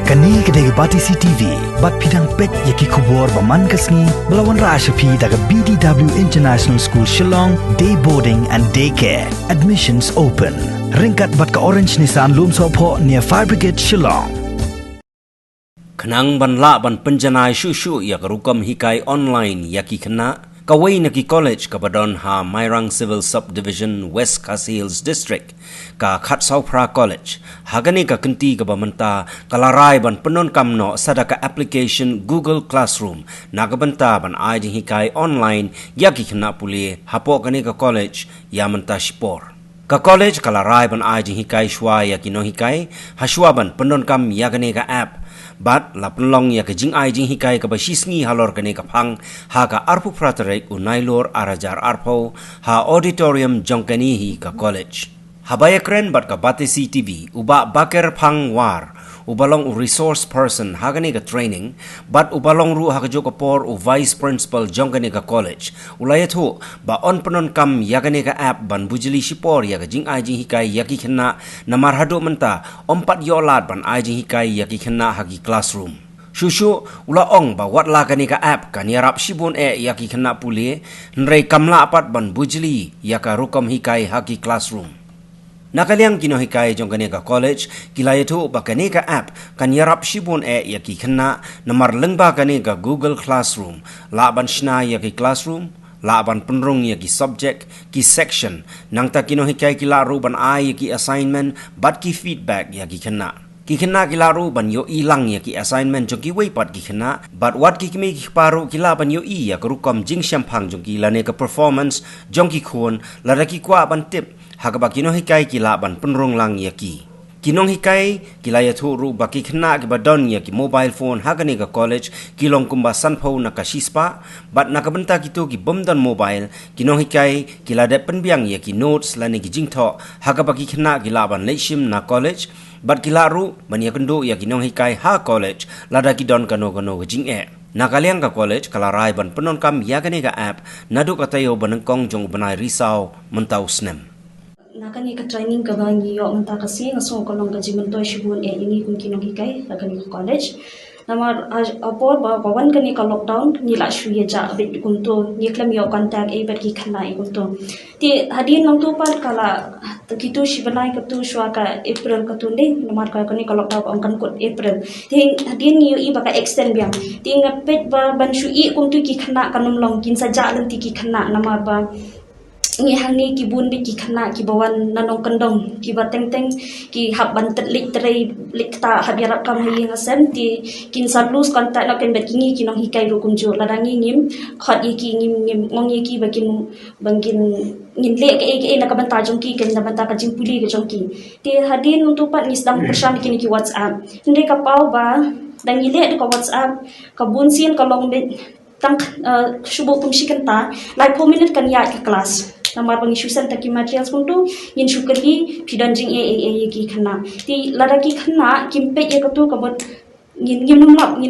Kani kedai Batisi TV, bat pidang pet yaki kubur baman kasni, melawan Rashapi daga BDW International School Shillong, day boarding and daycare. Admissions open. Ringkat bat ke Orange Nissan Lumsopo near Fire Brigade Shillong. Kenang ban la ban penjanai shushu ya kerukam hikai online yaki kena kawai naki college kapadon ha Mairang Civil Subdivision West Khasi Hills District ka Khatsaupra College hagani ka kenti ka bamanta kalarai ban penon kamno sadaka application Google Classroom nagabanta ban aji hikai online yaki kena puli hapo kani ka college ya manta shipor ka college kalarai ban aji hikai shwa yaki no hikai hashwa ban penon kam yagani ka app bat la penlong ya kejing ai jing hikai ka basisngi halor kane ka phang ha ka arpu pratarek unailor arajar arpo ha auditorium jongkani hi ka college habaya kren bat ka Batisi TV uba baker phang war ubalong resource person hagani ka training bat ubalong ru ha ka jokapor u vice principal jongkani ka college ulayathu ba on penon kam yagani ka app ban bujili sipor ya ka jing ai jing hikai yaki khna namar hado menta ompat yolat ban ai jing hikai yaki khna hagi classroom shushu ula ong ba wat la kani ka app kan yarap shibun yaki khna puli nrei kamla apat ban bujili ya ka rukam hikai hagi classroom nakaliang kino hikai jong kani ka college kilayatu ba kani ka app kan yarap shibun yaki khna namar lengba kani ka Google Classroom la ban shna yaki classroom la ban penrung yaki subject ki section nang ta kino hikai kilaru ban ai yaki assignment bat ki feedback yaki khna ki khna kilaru ban yo ilang yaki assignment jong ki weipat ki khna bat wat ki kimi ki paru kila ban yo i ya rukom jing shamphang jong ki lane ka performance jong ki khon la ki kwa ban tip hagaba kino hikai kila ban penrung lang yaki kinong hikai kila ya thuru baki khna ki badon yaki mobile phone hagani ka college kilong kumba sanpho na ka shispa bat nakabenta kitu ki bomdan mobile kinong hikai kila de penbiang yaki notes lani ki jingtho hagaba ki khna kila ban leishim na college bat kila ru ban yakendo yaki nong hikai ha college lada ki don kano jing nakaliang ka college kalarai ban penon kam yagani ka app nadu katayo banengkong jong banai risau mentau snem nakani ka training ka bangi yo menta kasi ngaso ko long ka jimen to shibun ini kun kinong hikai nakani college namar apor ba bawan kani ka lockdown ni la shu ye ja bit kun to ni klam yo contact bet ki khana kun to ti hadin nong to par kala kitu shibanai ka tu shwa ka April ka tu ne namar ka kani ka lockdown ong kan ko April ti hadin yo i ba ka extend biang ti ngapet ba ban shu i kun tu ki khana kanum long kin sa ja lan ti ki khana namar ba ngi hangni ki bun bi ki khana ki bawan nanong kandong ki bateng teng ki hab ban lik trei lik ta hab yarap kam hi ngasem ti kin salus kontak na ken bet kingi kinong hikai ru kunjo ladangi ngim khat yi ki ngim ngong yi ki bakin bangin ngin le ke na ka banta jong ki ken na banta ka jing puli ke jong ki ti hadin untuk pat ni sedang persan kini ki WhatsApp ndai ka pau ba dang ile ka WhatsApp ka bun sin ka long bet tang shubo kum shikanta lai 4 minute kan ya ke kelas namar bang isusan taki materials kuntu yin shukali pidanjing ki khana ti ladaki khana kimpe ye katu kabot ngin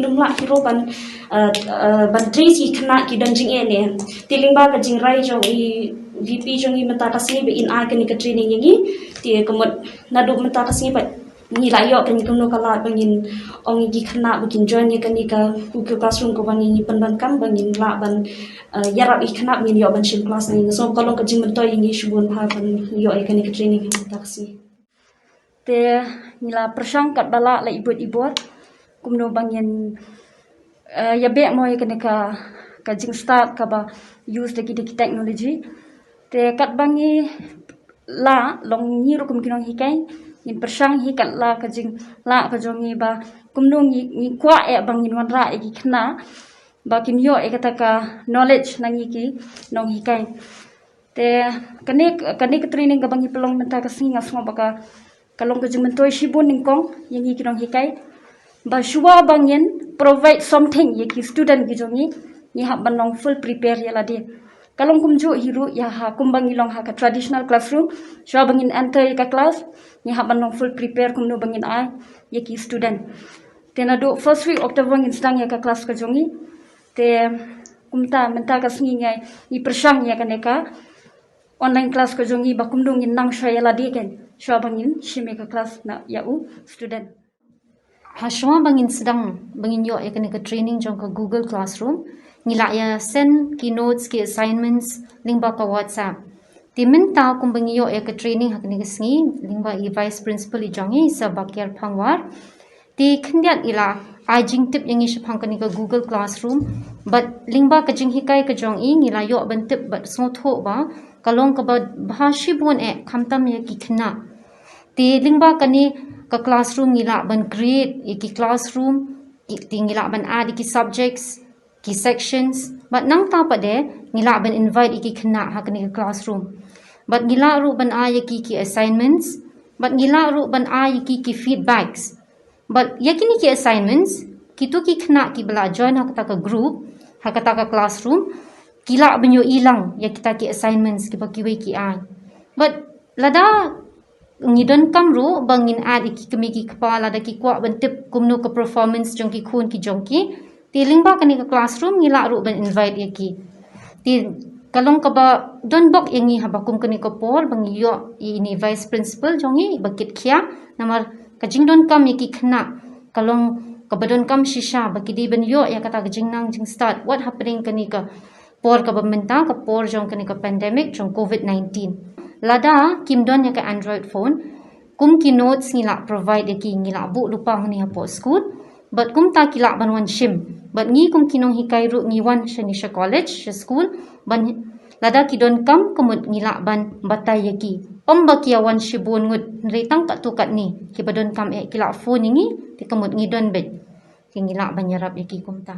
numlap hiro ban trees ki khana ki danjing ne ti lingba ka jingrai jong i VP jong i mata kasni be in a kani ka training yi ti kamot nadu mata kasni ba ni layo kan kuno kala bangin ong gi khana bukin join ye kani ka Google Classroom ko bangin ni pandan kam bangin la ban yarab i khana min yo ban shin class ni so kalong ka jing to yin shubun ha ban yo e kani ka training taksi te nila persang kat bala la ibot kumno bangin ya be mo ye kani ka jing start ka ba use the technology te kat bangi la long ni ru kum kinong hikai in persang hi kat la ka jing la ka jongi ba kumno ni kwa bangin wan ra ki khna ba kin yo kata ka knowledge nangi ki nong hikai te kane ka training ka bangi pelong menta ka singa smo baka kalong ka jing mentoi shibun ningkong yangi ki nong hikai ba shuwa bangin provide something ye ki student ki jongi ni hab banong full prepare ya la de kalong kumju hiru ya ha kumbangi long ha ka traditional classroom shuwa bangin enter ka class ni hab banong full prepare kumno bangin ai ye ki student tena do first week October ngin stang ya ka class ka jongi te kumta menta ka singi ngai ni persang ya kaneka online class ka jongi ba kumdung in nang shaya la de ken shwa bangin shime ka class na ya u student Haswa bangin sedang bangin yo ya kena ke training jong ke Google Classroom ngila ya send ki notes ki assignments lingba ka WhatsApp. Ti minta kum bangin yo ya ke training hak ni ke sngi lingba i vice principal i jongi sa bakyar phangwar. Ti khendiat ila ajing tip yang isu phang kani ke Google Classroom but lingba ka jing hikai ka jong i ngila yo ban tip but so tho ba kalong ka ba bhashi bon khamtam ya ki khna. Ti lingba kani ka classroom ngila ban create ki classroom ki ngila ban add ki subjects ki sections but nang ta pa de ngila ban invite ki khna ha kani ka classroom but ngila ru ban ay ki assignments but ngila ru ban ay ki feedbacks but yakini ki assignments kitu ki khna ki bala join ha ka group ha ka classroom kila banyo ilang ya kita ki assignments ki ba ki we ki ay but lada ngidon kamru bangin ad iki kemiki kepala da ki kwa bentip kumno ke performance jong ki khun ki jong ki ti lingba kani ke classroom ngila ru ban invite yaki ti kalong ka ba don bok yangi habakum kani ke por bang yo ini vice principal jongi bakit khia namar kajing don kam yaki khna kalong ka badon kam shisha bakidi ban yo ya kata kajing nang jing start what happening kani ka por ka bamenta ka por jong kani ka pandemic jong COVID-19 lada kimdon ya ke Android phone kum ki notes ngila provide ki ngila bu lupa ngani hapo school but kum ta kila banwan shim but ngi kum kinong hikai ru ngi wan shanisha college sha school ban lada ki don kam kumut ngila ban batai yaki omba ki awan shibun ngut retang ka tu kat ni ki badon kam kila phone ngi ti kumut ngi don bet ki ngila ban yarap yaki kum ta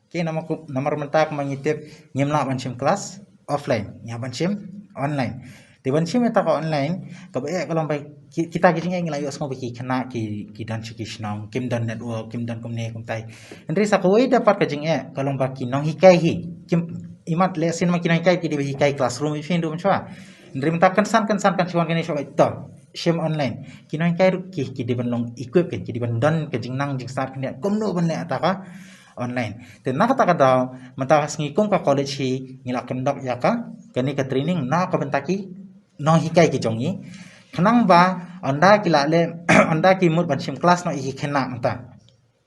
ke nomor mentak mangitip ngimla ban shim kelas offline nya ban shim online di banci meta ka online ka ba kalau bai kita gijing ngi layo semua biki kena ki dan chikishnong kim dan network kim dan komne kum tai ndri sa ko dapat ka jing kalau baki nong hikai hi kim imat lesin ma kinai kai ki di hikai classroom ifin do mchwa ndri meta kan san kan chuan kene show to shem online kinai kai ki di ban long equip ki di ban dan ka jing nang jing start kene komno ban le ataka online te na kata daw mata ngi kum ka college hi ngila kendok ya ka kani ka training na ka bentaki no hikai ki jongi khnang ba anda kila le anda ki mut ban sim class no hi khena mata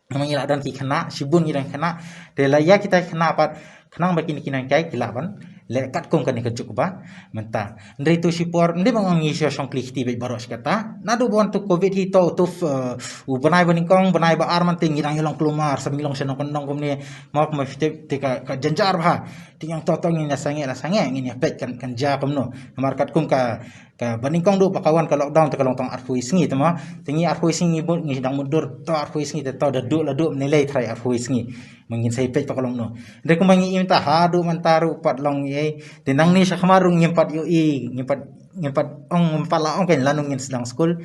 ngila dan ki khena sibun ngi dan khena te la ya kita khena pat khnang ba kini kinai kai kila ban le kat kum kani ka juk ba menta ndri tu sipor ndi bang ngi sho song klik ti be baros kata na do bon tu covid hi to u banai baning kong banai ba arman ting ngirang hilong kelumar samilong senong konong kumni mak ma fite tika ka janjar ba ting yang totong ngi nasange ngi pet kan ja kumno markat kum ka baning kong do pakawan ka lockdown ta kalong tong arfu isngi tama tingi arfu isngi bon ngi dang mundur to arfu isngi ta da do la do nilai trai arfu isngi mangin sai pet pakalong no ndre kumangi imta hadu mantaru pat long ye tinang ni sa kamarung ngimpat yo ngimpat ong pala ong ken lanung ngin sedang school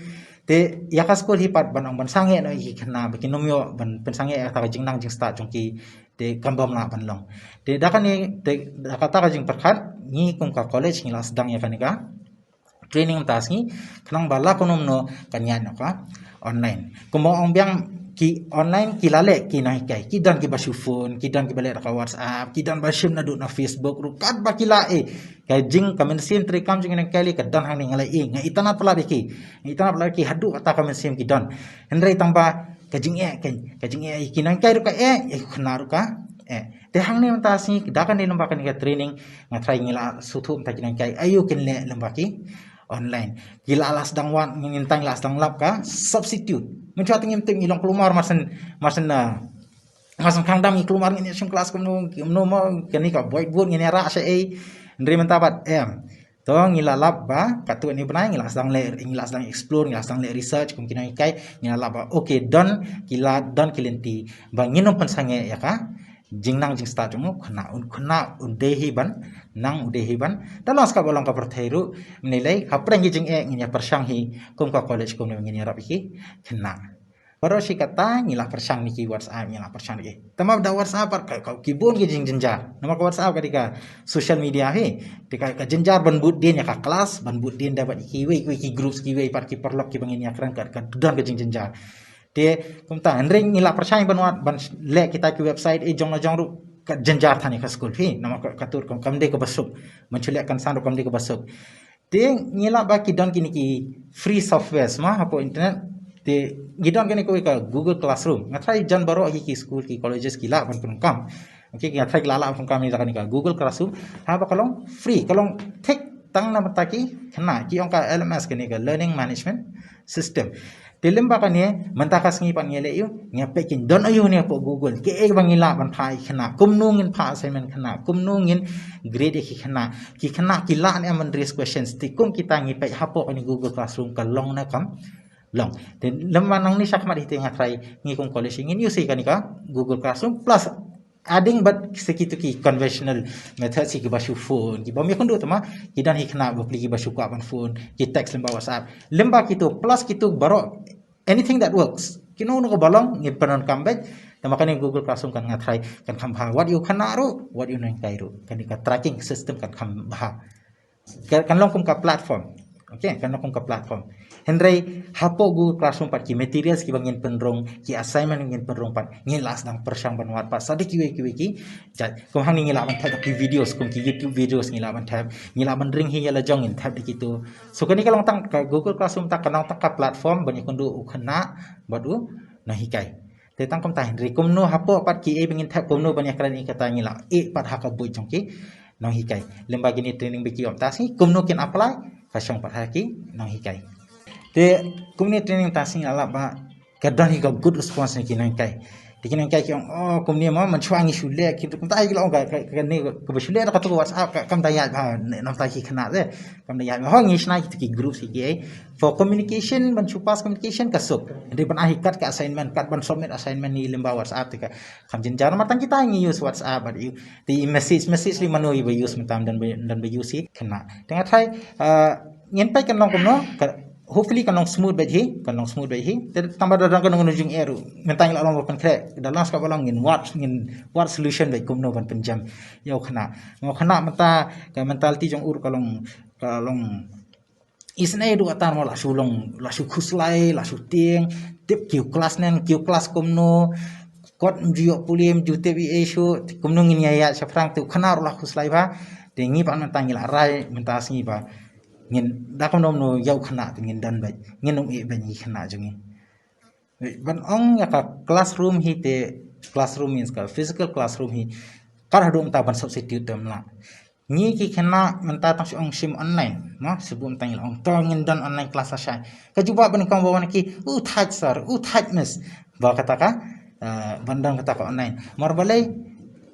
te ya ka school hipat banong ban sange no hi khna bikinom yo ban pensange ta jing nang jing start jongki te kambam na ban long te dakani te dakata ka jing perkhat ni kum ka college ngila sedang ya kanika training tas ni khnang bala konom no kanyan no ka online kumo ong biang ki online ki lale ki nai kai ki dan ki basu phone ki dan ki bale ka WhatsApp ki dan basim na du na Facebook ru kat ba ki la kai jing kamen sim tri kam jing nang kali ka dan hang ngalai nga itana pala ki hadu ata kamen sim ki dan hendrai tamba ka jing ki nang kai ru ka khna ru ka te hang ne mta si da kan ni lamba kan ka training nga try ngila suthum ta ki nang kai ayu kin le lamba ki online gila alas dang wan ngintang las dang lap ka substitute mencuat ngim tim ilong kelumar masen kang dam kelumar ngini sim kelas kumno mo kani ka whiteboard ngini ra sa ndri mentapat to ngila lap ba katu ni benai ngila sedang explore ngila sedang research kum kinai kai ngila lap ba okay don kilenti ba nginom pensange ya ka jingnang jing start mu khna udehi ban dalam ska bolang ka perthairu menilai haprang gi jing nginya persang hi kum ka college kum nginya rap hi khna baro si kata ngila persang ni ki WhatsApp ngila persang ni tamab da WhatsApp ka kibon gi jing jenjar nama ka WhatsApp ka social media hi ka jenjar ban bud din ya ka kelas ban bud din dapat ki ki groups ki par ki perlok ki bangin ya kran ka dan ka jing jenjar te kumta ring ngila persang ban le kita ki website jong ru ka jenjar thani ka school hi nama ka tur kam de ka basuk menculek kan san kam de ka basuk te ngila ba ki don kini ki free software ma hapo internet te gidon kene ko ka Google Classroom ngathai jan baro ki school ki colleges ki la ban kun kam okay ngathai la la kun kam ni ka Google Classroom ha ba kalong free kalong take tang na mataki khna ki ong ka LMS kene ka learning management system Tilimba kan ye mentakas ngi pan ngele yu nya pekin don ayu ne po Google ke e bangila ban phai khna kumnungin pha assignment khna kumnungin grade ki khna ki la ne man raise questions ti kum kita ngi pe hapo ni Google Classroom ka long na kam long then lemma nang ni sakmat ite ngatrai ngi kum college ngin yu se kanika Google Classroom plus adding but sekitu ki conventional method si ki basu phone ki bami kundu tama ki dan hikna bapli ki basu ka ban phone ki text lemba WhatsApp lemba kitu plus kitu baro anything that works kino no ko balong ngi panon comeback tama kan Google Classroom kan ngatrai kan khambha what you khana ru what you nang kai ru kan ka tracking system kan khambha kan long kum ka platform okay kan long kum ka platform Henry hapo Google Classroom pat ki materials ki bangin penrong ki assignment ngin penrong pat ngin las dang persang banwat pat sadi ki ki jat kum hang ni ngila ban tab ki videos kum ki YouTube videos ngila ban tab ngila ban ring hi yala jong in tab dikitu so kani kalong tang ka Google Classroom tak kanang tak ka platform banyak kundu ukhna badu nahikai te tang kum ta Henry kum no hapo pat ki e bangin tab kum no banyak kali kata ngila e pat haka boy jong ki nang hikai lemba gini training biki om tasi kum no kin apply kasong pat haki nang hikai te kumni training tasing ala ba kadang hi good response ni kinang kai dikinang kai ki oh kumni ma man chuangi shule ki tu ta ai lo ga ni ko shule ka tu WhatsApp kam ta ya ba nam ta ki khana de kam ta ya ho ngi snai ki group si ki for communication man chu pass communication ka sup ri ban ai kat ka assignment kat ban submit assignment ni lemba WhatsApp ka kam jin jar matang kita ngi use WhatsApp ba di message li mano i ba use matam dan ba use khana tengah thai ngin pai kan long kum no hopefully kanong smooth bait hi tambah dadang kanong nujung eru mentang la long pan kre dalam ska balong ngin what solution bait kum no ban penjam yau khana ngo khana mata ka mentality jong ur kalong isnai du atar mo la su khuslai la su tieng tip kiu class kum no kot mjio pulim jute bi eshu kum no ngin ya safrang tu khana la khuslai ba tengi pan mentang la rai mentasngi ba ngin da kom no yau khana ngin dan bai ngin ong e ban yi khana jungi ban ong ya ka classroom hi te classroom means ka physical classroom hi kar hadum ta ban substitute tem la ni ki khana menta ta ong sim online no sebum tang ong to ngin dan online class asai ka juba ban kom bawan ki thaj sir miss ba kata ka bandang kata ka online marbalai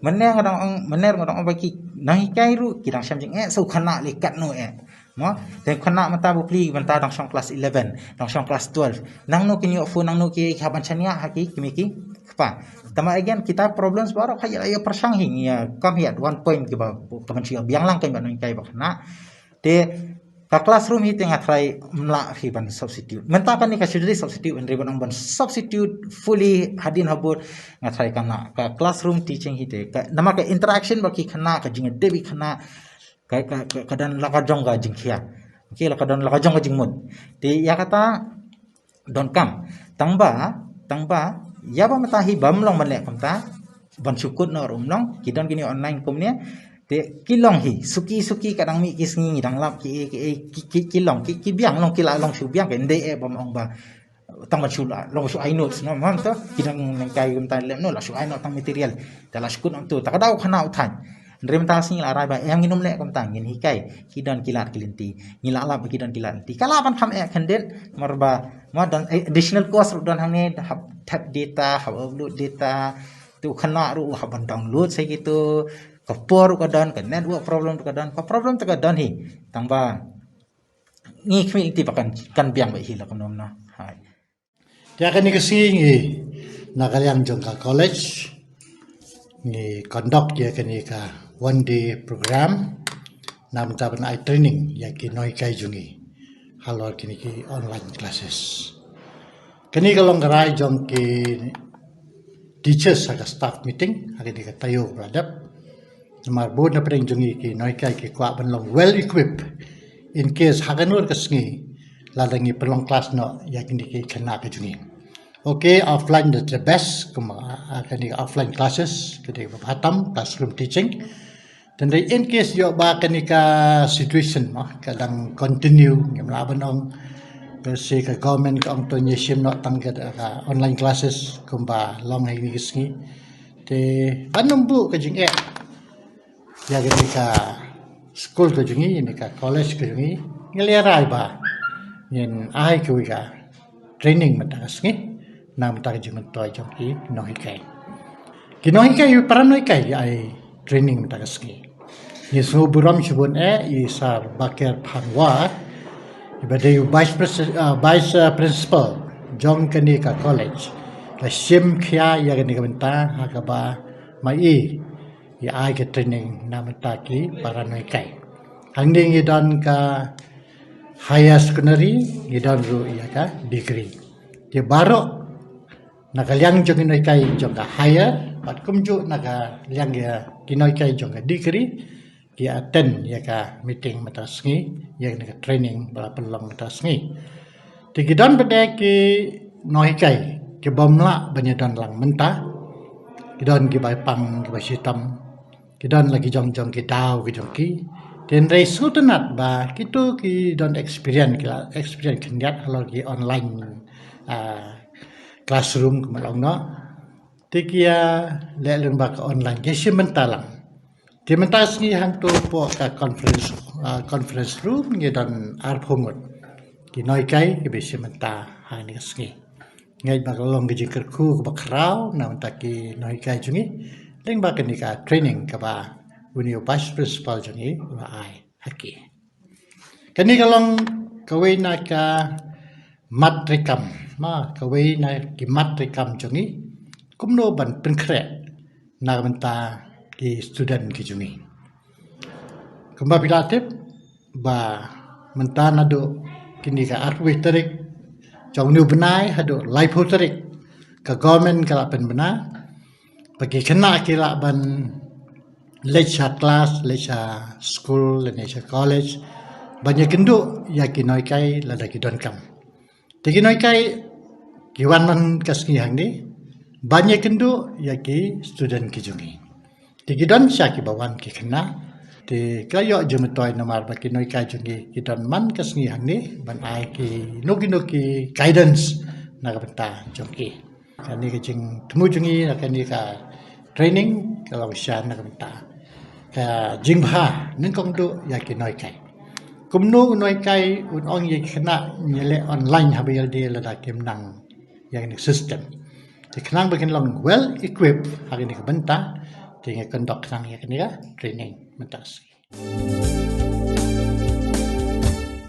mener ngadong baki nahi kairu kirang samjing so khana likat no mo then khana mata bupli banta dang song class 11 dang song class 12 nang no kini phone nang no ki haban chania haki kimiki pa tama again kita problems baru khaya ya persang hing ya kam ya 1 point ki ba kaman chi biang lang kai ba nang kai ba khana te ka classroom hi tengah try mla hi ban substitute menta kan ni ka sudri substitute en riban ban substitute fully hadin habur ngatrai kana ka classroom teaching hi te nama ka interaction ba ki khana ka jing debi khana kadan lakajong ga jingkhia okay lakadon lakajong ga jingmut ti ya kata don kam tangba ya ba matahi bamlong manle kamta ban sukut no rumlong kidon gini online kumne te kilong hi suki kadang mi kisngi dang lap ki kilong ki biang long kila long su biang ken de e bam ong ba tang chula long su ai notes no man to kidang nang kai gum tan lem no la su ai no tang material dala sukut on tu takadau khana uthan Rem tasing la rai ba yang nginum le kam tang ngin hikai kidan kilat kilinti ngila la kidan kilat ti kala ban kham e khandet marba modern additional cost don hang tap data have upload data tu khana ru ha ban download sai gitu ka por ka don ka network problem ka don ka problem ta ka don hi tangba ni khmi ti pakan kan biang ba hi la konom na hai ya kan ni ngi nagalyang jong ka college ni conduct ya kan ni ka 1 day program nam taban ai training ya ki noi kai jungi halor kini ki online classes kini kalong garai jong ki teachers aga staff meeting aga di tayo bradap namar bod na preng jungi ki noi kai ki kwa ban long well equipped in case haganur kasngi ladangi pelong class no ya kini ki khana ka jungi okay, offline is the best akan di offline classes kini batam classroom teaching. Dan in case yo ba kanika situation kadang continue ngam laban ong Besi ke government ke ong tonya sim not tang ke online classes kumba long hai ni kisngi. Te panumbu ke jing ya ke ka school ke jingi ni ka college ke jingi ngeliarai ba yen ai ke ka training mata kisngi nam ta jing toy jong ki no hikai. Ki no hikai paranoi kai ai training mata kisngi. Ni so buram shibun isar bakir phangwa Ibadai Vice Principal John Kanika College la sim khia ya kanika benta hakaba mai ya ai ke training namata ki paranoi kai hangding idon ka higher secondary idon ru ya ka degree ye baro nakaliang jong inoi kai jong ka higher pat kumju naka liang ya kinoi kai jong ka degree ki attend ya ka meeting matasngi ya ka training bala pelong matasngi tikidon bede ki noi kai ki bomla banyadon lang menta kidon ki bai pang ki bai sitam kidon lagi jong ki tau ki jong ki ten rei sutenat ba kitu ki don experience kendiat halor ki online classroom kumalong no tikia le lembak online ki simentalang di mentas ni hantu po ka conference room ni dan arphongot ki noi kai ki besi menta hani sni ngai bagalong ki jikir ku ka bakrau na menta ki noi kai jungi leng ba ni ka training ka ba uni vice principal jungi wa ai haki kani kalong kawai na ka matrikam ma kawai na ki matrikam jungi kumno ban penkre na menta ki student ki jungi kumba pilatip ba mentana do kini ka arwi tarik jong nu benai hado life tarik ka government kala pen bena bagi kena kila ban lecture class lecture school lecture college banyak kendu ya kinoi kai lada kidon kam tikinoi kai kiwan man kasngi hang ni banyak kendu ya ki student ki jungi Tikidon siya ki bawan ki kena ti kayo jumetoy namar ba kinoy ka jungi kidon man kasngihan ni ban ai ki nuki guidance na kabenta jungi kani ka jing temu jungi na kani ka training kalau siya na kabenta ka jingha ningkong do ya kinoy kai kumno unoy kai unong ye kena nyele online habil di lada kimnang yang system ti kenang bakin long well equipped hari ni kabenta tinggal kondok sang ya kini training mentas.